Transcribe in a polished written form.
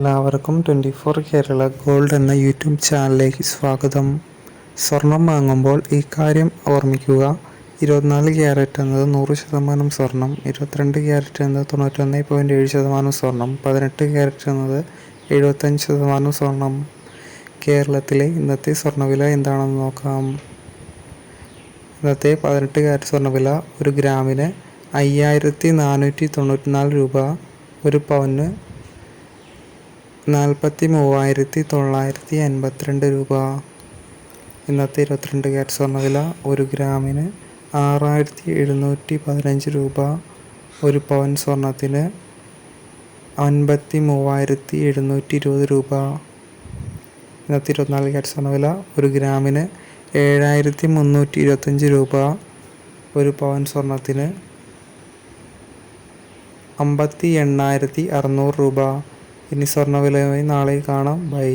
എല്ലാവർക്കും 24 കേരള ഗോൾഡ് എന്ന യൂട്യൂബ് ചാനലിലേക്ക് സ്വാഗതം. സ്വർണം വാങ്ങുമ്പോൾ ഈ കാര്യം ഓർമ്മിക്കുക. 24 ക്യാരറ്റ് എന്നത് 100% സ്വർണം, 22 ക്യാരറ്റ് എന്നത് 91.7% സ്വർണം, 18 ക്യാരറ്റ് എന്നത് 75% സ്വർണം. കേരളത്തിലെ ഇന്നത്തെ സ്വർണ്ണവില എന്താണെന്ന് നോക്കാം. ഇന്നത്തെ 18 ക്യാരറ്റ് സ്വർണ്ണവില ഒരു ഗ്രാമിന് 5494 രൂപ, ഒരു പവന് 43,952 രൂപ. ഇന്നത്തെ 22 ക്യാരറ്റ് സ്വർണ്ണവില ഒരു ഗ്രാമിന് 6,715 രൂപ, ഒരു പവൻ സ്വർണത്തിന് 53,720 രൂപ. ഇന്നത്തെ 24 ക്യാരറ്റ് സ്വർണ്ണവില ഒരു ഗ്രാമിന് 7,325 രൂപ, ഒരു പവൻ സ്വർണത്തിന് 58,600 രൂപ. ഇനി സ്വർണ്ണവിലയുമായി നാളെ കാണാം. ബൈ.